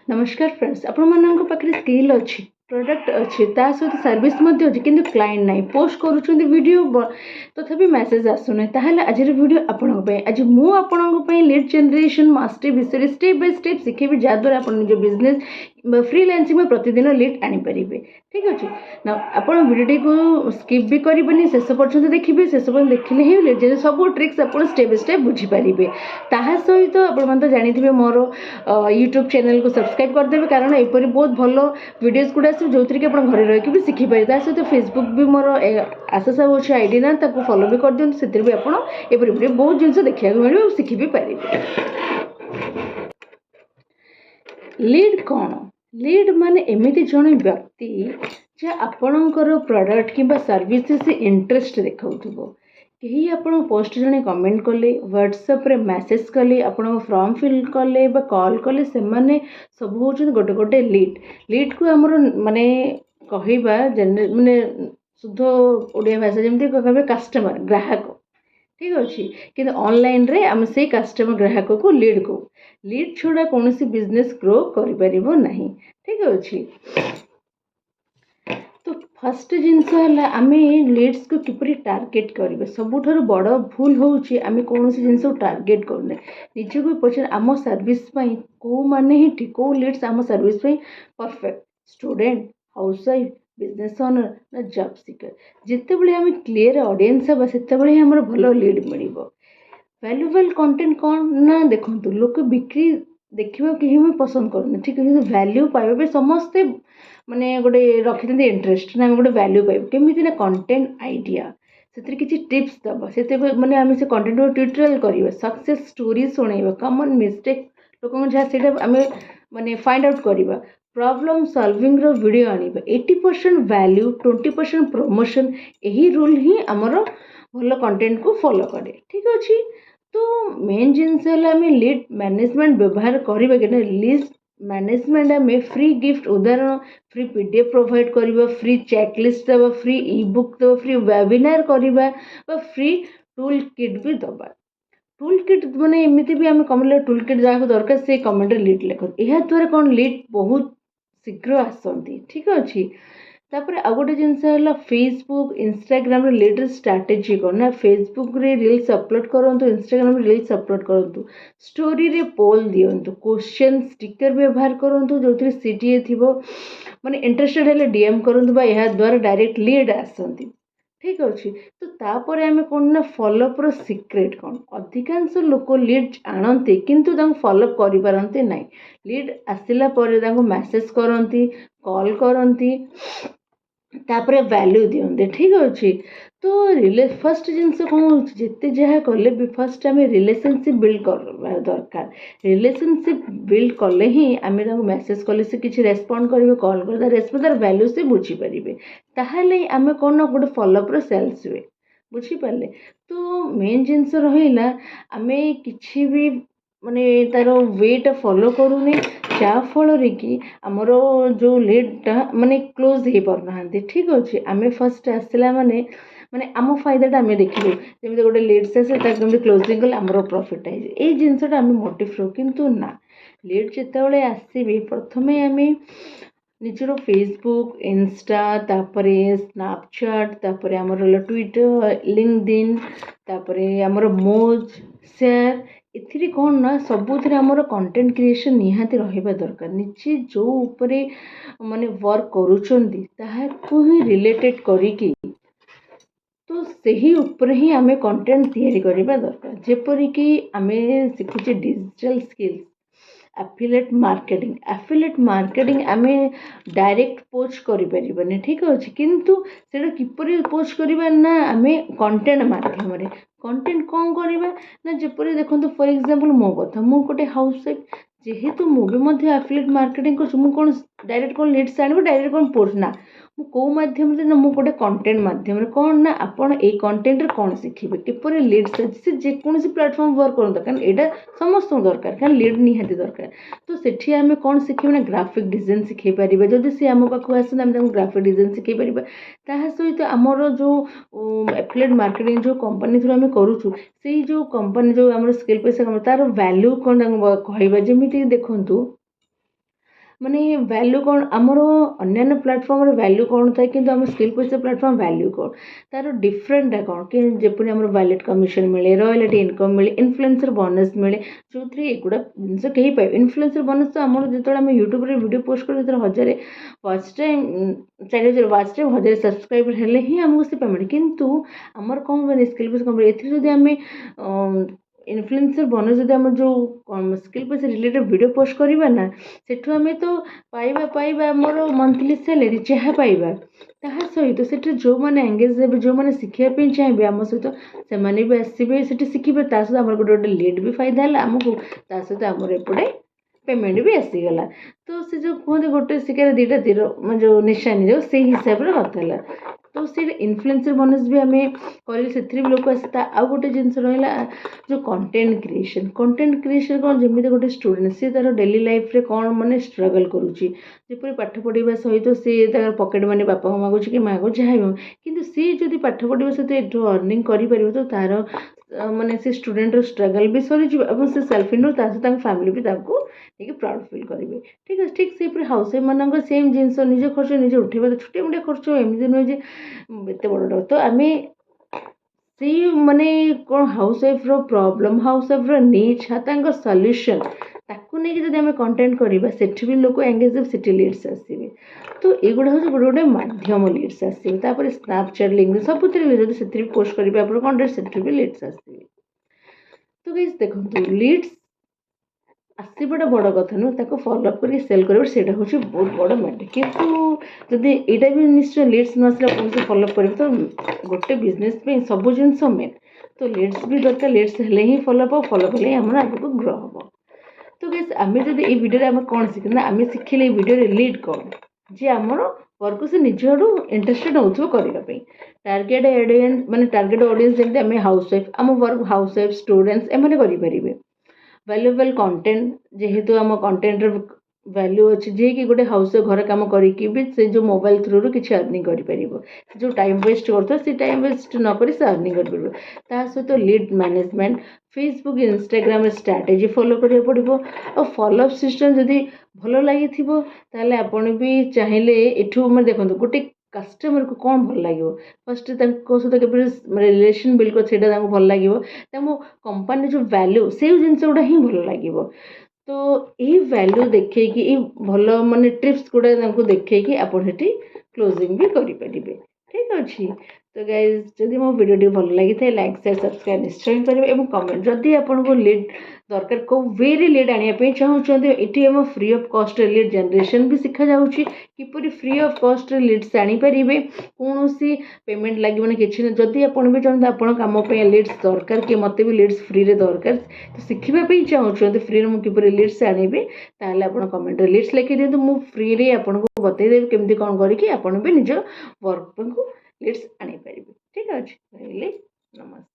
नमस्कार फ्रेंड्स आपण पाखे स्किल अच्छी प्रोडक्ट अच्छी ता सहित सर्विस अच्छी किंतु क्लाइंट ना पोस्ट करुँच वीडियो तथापि मेसेज आसुना ताहले आज वीडियो आपण आज मुझे लीड जनरेशन मास्टरी विषय स्टेप बाय स्टेप शिखेबी जहाँद्वारा आप निज बिजनेस फ्रीलांसिंग में प्रतिदिन लीड आनीपर ठीक अच्छे ना आप भिडियोटी को स्किप भी करेंगे शेष पर्यटन देखिए शेष पर्यटन देखिले ही लीड सब ट्रिक्स आप स्टेप बाय स्टेप बुझीपारे ता सहित आप जानते मोर यूट्यूब चैनल को सब्सक्राइब करदेवे कारण एपरी बहुत भल वीडियोज गुड़ा आस जो कि आप घर रही भी शिखिपारे ता सहित फेसबुक भी मोर आशा साहब अच्छे आईडी ना फॉलो भी कर दिखाँ से भी आप एपरी बहुत जिन देखा मिले शिखि भी पारे। लीड कौन लीड माने एमिति जन व्यक्ति जे आपणकर प्रोडक्ट किंबा सर्विसेस इंटरेस्ट देखाउथबो कहीं आपण पोस्ट जने कमेंट कले व्हाट्सएप रे मैसेज कले आपण फॉर्म फिल कले बा कॉल कले से माने सब होचन गोटे गोटे लीड लीड को हमर माने कहिबा माने शुद्ध ओडिया भाषा जमती कहबे कस्टमर ग्राहक ठीक अच्छे कि ऑनलाइन रे आम से कस्टमर ग्राहक को लीड छुड़ा कौन सी बिजनेस ग्रो कर नहीं ठीक अच्छे। तो फर्स्ट जिनस आम लीड्स को किपरि टार्गेट करेंगे सबुठ बड़ भूल होची आम कौन सी जिनस टार्गेट करने निजक पचार आम सर्विस कौ माने ही ठीक कौ लीड्स आम service perfect student housewife business owner ना जॉब सीकर जिते बड़े आम क्लीयर ऑडियंस हाँ से आमर भल लीड मिल वैल्यूएबल कंटेंट कौन ना देखो लोक बिक्री देखा कहीं भी पसंद करते ठीक है वैल्यू पाइबा समस्ते माने गोटे रखी इंटरेस्ट ना गोटे वैल्यू पाइब केमी ना कंटेंट आइडिया से किसी टिप्स दबा से माने आम से कंटेंट को ट्यूटोरियल करवा सक्सेस स्टोरी शुणा कॉमन मिस्टेक लोक जहाँ से आम माने फाइंड आउट करवा प्रॉब्लम सॉल्विंग रो वीडियो आनिबा 80% वैल्यू 20% प्रमोशन यही रूल ही आमर भल कंटेंट को फॉलो करे ठीक अच्छे। तो मेन जिनस आम लीड मैनेजमेंट व्यवहार करवा कि लीड मैनेजमेंट आम फ्री गिफ्ट उदाहरण फ्री पीडीएफ प्रोवाइड करवा फ्री चेकलिस्ट दबा फ्री ई बुक दबा फ्री वेबिनार करवा फ्री टूल किट भी दबा टूल किट माने एमती भी आम कमेंट टूल किट जहाँ दरकार से कमेंट लीड लिख यह द्वारा कौन लीड बहुत शीघ्र आसती ठीक अच्छे। तापर आ गोटे जिनस है फेसबुक इंस्टाग्राम लीड स्ट्राटेजी कौन ना फेसबुक रे रील्स अपलोड करूँ इंस्टाग्राम रील्स अपलोड करूँ स्टोरी रे पोल दिंतु क्वेश्चन स्टिकर व्यवहार करूँ जो सीटीए थी माने इंटरेस्टेड है डीएम करूँ यह द्वारा डायरेक्ट लीड आसती ठीक अच्छे। तो तापर आम कौन ना फॉलोअप रो सीक्रेट कौन अधिकांश लोक लीड आणते किंतु फॉलोअप करें ना लीड आसला मैसेज करती कॉल करती तापर वैल्यू दिखते ठीक अच्छे। तो फर्स्ट जिनस कौन जिते जहाँ कले भी फर्स्ट आम रिलेशनशिप बिल्ड कर दरकार रिलेशनशिप बिल्ड कले ही आम मैसेज कले से किसी रेस्पॉन्ड करेंगे कॉल कर रेस्पॉन्ड तार वैल्यू से बुझीपारे ताहले आम कौन ना गोटे फॉलोअप सेल्स हुए बुझीपारे। तो मेन जिनस रहा आम कि भी माने तार वेटा फॉलो करूनी जाफल कि आमर जो लीडटा माने क्लोज हो पारना ठीक अच्छे। आम फर्स्ट आसला माने माने आम फायदाटा आम देखिलु जमी गोटे लीड्स आसे कमी क्लोजिंग कले आमर प्रॉफिट है ये जिनसटा आम मोटिव रो किंतु ना लीड जिते आसबे प्रथम आम निजर फेसबुक इंस्टा तापरे स्नैपचैट तापरे आमर ट्विटर लिंक्डइन तापरे आमर मोज शेयर एथिरे कौन ना सबुथ आमर कंटेंट क्रिएशन निहाती रहिबा दरकार निजे जो उपरे माने वर्क करूचंदी ताहाको ही रिलेटेड करिकी तो सही ऊपर ही आम कंटेंट तैयारी करबा दरकार जेपरिक आम शिखुचे डिजिटल स्किल्स एफिलिएट मार्केटिंग आम डायरेक्ट पोस्ट करें ठीक अच्छे किंतु से किपर पोस्ट करवा ना आम कंटेंट माध्यम कंटेंट कौन करवा ना जपरी देखो फॉर एग्जांपल मो कथा मु गोटे हाउसवाइफ जेहेतु मुझे एफिलिएट मार्केटिंग कर डायरेक्ट कौन लीड्स आने डायरेक्ट कौन पोस्ट ना कौ मध्यम ना मु गोटे कंटेंट मध्यम कौन ना आपण ए कंटेंट कौन शिखे किपर लीड्स से जेकोसी प्लाटफर्म वर्क कर कारण यहाँ समस्त दरकार क्या लीड निहाती दरकार। तो सेठी आम कौन शिखे ना ग्राफिक डिजाइन शिखे पारे जदि सी आम पाक आसना आम ग्राफिक डिजाइन शिखे पार ता सहित आमर जो एफिलिएट मार्केटिंग जो कंपनी थ्रू आम करूँ से जो कंपनी जो आम स्किल पैसा तार वैल्यू कौन कहवा जमी देखु ମାନେ ଭ୍ୟାଲ୍ୟୁ କ'ଣ ଆମର ଅନ୍ୟାନ୍ୟ ପ୍ଲାଟଫର୍ମର ଭ୍ୟାଲ୍ୟୁ କ'ଣ ଥାଏ କିନ୍ତୁ ଆମ ସ୍କିଲ୍ ପଇସା ପ୍ଲାଟଫର୍ମ ଭ୍ୟାଲ୍ୟୁ କ'ଣ ତାର ଡିଫରେଣ୍ଟଟା କ'ଣ କି ଯେପରି ଆମର ଭ୍ୟାଲିଡ୍ କମିଶନ ମିଳେ ରୟାଲିଟି ଇନକମ୍ ମିଳେ ଇନଫ୍ଲୁଏନ୍ସର ବୋନସ୍ ମିଳେ ଯେଉଁଥିରେ ଏଗୁଡ଼ା ଜିନିଷ କେହି ପାଇବେ ଇନଫ୍ଲୁଏନ୍ସର ବୋନସ୍ ତ ଆମର ଯେତେବେଳେ ଆମେ ୟୁଟ୍ୟୁବରେ ଭିଡ଼ିଓ ପୋଷ୍ଟ କରୁ ଯେତେବେଳେ 1000 watch time 4000 watch time 1000 subscriber ହେଲେ ହିଁ ଆମକୁ ସେ ପେମେଣ୍ଟ କିନ୍ତୁ ଆମର କ'ଣ ମାନେ ସ୍କିଲ୍ ପଇସା କମ୍ପାନୀ ଏଥିରେ ଯଦି ଆମେ ଇନଫ୍ଲୁଏନ୍ସର ବୋନସ୍ ଯଦି ଆମର ଯେଉଁ ସ୍କିଲ୍ ପଇସା ରିଲେଟେଡ୍ ଭିଡ଼ିଓ ପୋଷ୍ଟ କରିବା ନା ସେଠୁ ଆମେ ତ ପାଇବା ଆମର ମନ୍ଥଲି ସାଲାରୀ ଯାହା ପାଇବା ତାହା ସହିତ ସେଠି ଯେଉଁମାନେ ଏଙ୍ଗେଜ୍ ହେବେ ଯେଉଁମାନେ ଶିଖିବା ପାଇଁ ଚାହିଁବେ ଆମ ସହିତ ସେମାନେ ବି ଆସିବେ ସେଠି ଶିଖିବେ ତା ସହିତ ଆମର ଗୋଟେ ଲିଡ୍ ବି ଫାଇଦା ହେଲା ଆମକୁ ତା ସହିତ ଆମର ଏପଟେ ପେମେଣ୍ଟ ବି ଆସିଗଲା ତ ସେ ଯେଉଁ କୁହନ୍ତି ଗୋଟେ ଶିକାରେ ଦୁଇଟା ତୀର ମାନେ ଯେଉଁ ନିଶାନି ଯେଉଁ ସେଇ ହିସାବରେ କଥା ହେଲା ତ ସେଇଟା ଇନଫ୍ଲୁଏନ୍ସର ବୋନସ୍ ବି ଆମେ କରିଲେ ସେଥିରେ ବି ଲୋକ ଆସେ ତା ଆଉ ଗୋଟେ ଜିନିଷ ରହିଲା ଯେଉଁ କଣ୍ଟେଣ୍ଟ କ୍ରିଏସନ୍ କ'ଣ ଯେମିତି ଗୋଟେ ଷ୍ଟୁଡେଣ୍ଟ ସେ ତା'ର ଡେଲି ଲାଇଫ୍ରେ କ'ଣ ମାନେ ଷ୍ଟ୍ରଗଲ୍ କରୁଛି ଯେପରି ପାଠ ପଢ଼ିବା ସହିତ ସେ ତାର ପକେଟ୍ ମାନି ବାପାଙ୍କୁ ମାଗୁଛି କି ମାଗୁଛି ଯାହା ବି କିନ୍ତୁ ସେ ଯଦି ପାଠ ପଢ଼ିବା ସହିତ ଏଠୁ ଅର୍ଣ୍ଣିଂ କରିପାରିବ ତ ତା'ର ମାନେ ସେ ଷ୍ଟୁଡେଣ୍ଟର ଷ୍ଟ୍ରଗଲ୍ ବି ସରିଯିବ ଏବଂ ସେ ସେଲ୍ଫ ଇଣ୍ଡିପେଣ୍ଡେଣ୍ଟ ତା ସହିତ ତାଙ୍କ ଫ୍ୟାମିଲି ବି ତାଙ୍କୁ ଟିକେ ପ୍ରାଉଡ୍ ଫିଲ୍ କରିବେ ଠିକ୍ ଅଛି ଠିକ୍ ସେହିପରି ହାଉସ୍ ୱାଇଫ୍ମାନଙ୍କ ସେମ୍ ଜିନିଷ ନିଜ ଖର୍ଚ୍ଚ ନିଜେ ଉଠାଇବା ଛୋଟିଆ ମୋଟିଆ ଖର୍ଚ୍ଚ ଏମିତି ନୁହେଁ ଯେ ଏତେ ବଡ଼ ତ ଆମେ ସେଇ ମାନେ କ'ଣ ହାଉସ୍ ୱାଇଫ୍ର ପ୍ରୋବ୍ଲେମ୍ ହାଉସ୍ ୱାଇଫ୍ର ନିଡ୍ ତାଙ୍କ ସଲ୍ୟୁସନ୍ ତାକୁ ନେଇକି ଯଦି ଆମେ କଣ୍ଟେଣ୍ଟ କରିବା ସେଠି ବି ଲୋକ ଏଙ୍ଗେଜ୍ ହେବେ ସେଠି ଲିଡ୍ସ ଆସିବେ ତ ଏଗୁଡ଼ା ହେଉଛି ଗୋଟେ ମାଧ୍ୟମ ଲିଡ୍ସ ଆସିବେ ତାପରେ ସ୍ନାପଚାଟ୍ ଲିଙ୍କ୍ ସବୁଥିରେ ଯଦି ସେଥିରେ ବି ପୋଷ୍ଟ କରିବେ ଆପଣ କଣ୍ଟେଣ୍ଟ ସେଥିରେ ବି ଲିଡ୍ସ ଆସିବେ ତ ଗାଇସ୍ ଦେଖନ୍ତୁ ଲିଡ୍ସ ଆସିବାଟା ବଡ଼ କଥା ନୁହେଁ ତାକୁ ଫଲୋଅପ୍ କରିକି ସେଲ୍ କରିବା ସେଇଟା ହେଉଛି ବହୁତ ବଡ଼ ମ୍ୟାଟର୍ କିନ୍ତୁ ଯଦି ଏଇଟା ବି ନିଶ୍ଚୟ ଲିଡ୍ସ ନ ଆସିଲେ ଆପଣ ଯଦି ଫଲୋଅପ୍ କରିବେ ତ ଗୋଟେ ବିଜନେସ୍ ପାଇଁ ସବୁ ଜିନିଷ ମେନ୍ ତ ଲିଡ୍ସ ବି ଦରକାର ଲିଡ୍ସ ହେଲେ ହିଁ ଫଲୋଅପ୍ ହେବ ଫଲୋଅପ୍ ହେଲେ ହିଁ ଆମର ଆଗକୁ ଗ୍ରୋ ହେବ ତ ଗାଇସ୍ ଆମେ ଯଦି ଏଇ ଭିଡ଼ିଓରେ ଆମେ କ'ଣ ଶିଖିଲେ ନା ଆମେ ଶିଖିଲେ ଏଇ ଭିଡ଼ିଓରେ ଲିଡ୍ କ'ଣ ଯେ ଆମର ୱାର୍କକୁ ସେ ନିଜ ଆଡ଼ୁ ଇଣ୍ଟରେଷ୍ଟେଡ୍ ହେଉଥିବ କରିବା ପାଇଁ ଟାର୍ଗେଟ୍ ଅଡ଼ିଏନ୍ସ ମାନେ ଟାର୍ଗେଟ୍ ଅଡ଼ିଏନ୍ସ ଯେମିତି ଆମେ ହାଉସ୍ ୱାଇଫ୍ ଆମ ୱାର୍କ ହାଉସ୍ ୱାଇଫ୍ ଷ୍ଟୁଡେଣ୍ଟସ୍ ଏମାନେ କରିପାରିବେ ଭ୍ୟାଲୁଏବଲ୍ କଣ୍ଟେଣ୍ଟ ଯେହେତୁ ଆମ କଣ୍ଟେଣ୍ଟର ଭ୍ୟାଲ୍ୟୁ ଅଛି ଯିଏକି ଗୋଟେ ହାଉସ୍ ଘର କାମ କରିକି ବି ସେ ଯେଉଁ ମୋବାଇଲ୍ ଥ୍ରୁରୁ କିଛି ଅର୍ଣ୍ଣିଂ କରିପାରିବ ସେ ଯେଉଁ ଟାଇମ୍ ୱେଷ୍ଟ କରୁଥିବ ସେ ଟାଇମ୍ ୱେଷ୍ଟ ନ କରି ସେ ଅର୍ଣ୍ଣିଂ କରିପାରିବ ତା ସହିତ ଲିଡ୍ ମ୍ୟାନେଜମେଣ୍ଟ ଫେସବୁକ୍ ଇନଷ୍ଟାଗ୍ରାମରେ ଷ୍ଟ୍ରାଟେଜି ଫଲୋ କରିବାକୁ ପଡ଼ିବ ଆଉ ଫଲୋଅପ୍ ସିଷ୍ଟମ୍ ଯଦି ଭଲ ଲାଗିଥିବ ତାହେଲେ ଆପଣ ବି ଚାହିଁଲେ ଏଠୁ ମାନେ ଦେଖନ୍ତୁ ଗୋଟେ କଷ୍ଟମରକୁ କ'ଣ ଭଲ ଲାଗିବ ଫାର୍ଷ୍ଟ ତାଙ୍କ ସହିତ କେବେ ରିଲେସନ୍ ବିଲ୍ଡ କରି ସେଇଟା ତାଙ୍କୁ ଭଲ ଲାଗିବ ତାଙ୍କ କମ୍ପାନୀର ଯେଉଁ ଭ୍ୟାଲ୍ୟୁ ସେଇ ଜିନିଷ ଗୁଡ଼ା ହିଁ ଭଲ ଲାଗିବ ତ ଏଇ ଭ୍ୟାଲ୍ୟୁ ଦେଖେଇକି ଏଇ ଭଲ ମାନେ ଟ୍ରିପ୍ସ ଗୁଡ଼ା ତାଙ୍କୁ ଦେଖେଇକି ଆପଣ ସେଠି କ୍ଲୋଜିଂ ବି କରିପାରିବେ ଠିକ୍ ଅଛି ତ ଗାଇଜ୍ ଯଦି ମୋ ଭିଡ଼ିଓଟି ଭଲ ଲାଗିଥାଏ ଲାଇକ୍ ସେୟାର ସବସ୍କ୍ରାଇବ୍ ନିଶ୍ଚୟ କରିବେ ଏବଂ କମେଣ୍ଟ ଯଦି ଆପଣଙ୍କୁ ଲିଡ୍ ଦରକାର କେଉଁ ୱେରେ ଲିଡ୍ ଆଣିବା ପାଇଁ ଚାହୁଁଛନ୍ତି ଏଠି ଆମ ଫ୍ରି ଅଫ୍ କଷ୍ଟରେ ଲିଡ୍ ଜେନେରେସନ୍ ବି ଶିଖାଯାଉଛି କିପରି ଫ୍ରି ଅଫ୍ କଷ୍ଟରେ ଲିଡ୍ସ ଆଣିପାରିବେ କୌଣସି ପେମେଣ୍ଟ ଲାଗିବନି କିଛି ନାହିଁ ଯଦି ଆପଣ ବି ଚାହୁଁଛନ୍ତି ଆପଣଙ୍କ କାମ ପାଇଁ ଲିଡ୍ସ ଦରକାର କି ମୋତେ ବି ଲିଡ୍ସ ଫ୍ରିରେ ଦରକାର ତ ଶିଖିବା ପାଇଁ ଚାହୁଁଛନ୍ତି ଫ୍ରିରେ ମୁଁ କିପରି ଲିଡ୍ସ ଆଣିବି ତାହେଲେ ଆପଣ କମେଣ୍ଟରେ ଲିଡ୍ସ ଲେଖିଦିଅନ୍ତୁ ମୁଁ ଫ୍ରିରେ ଆପଣଙ୍କୁ ବତେଇଦେବି କେମିତି କ'ଣ କରିକି ଆପଣ ବି ନିଜ ୱାର୍କକୁ ଲିଡ୍ସ ଆଣିପାରିବେ ଠିକ୍ ଅଛି ରହିଲି ନମସ୍କାର।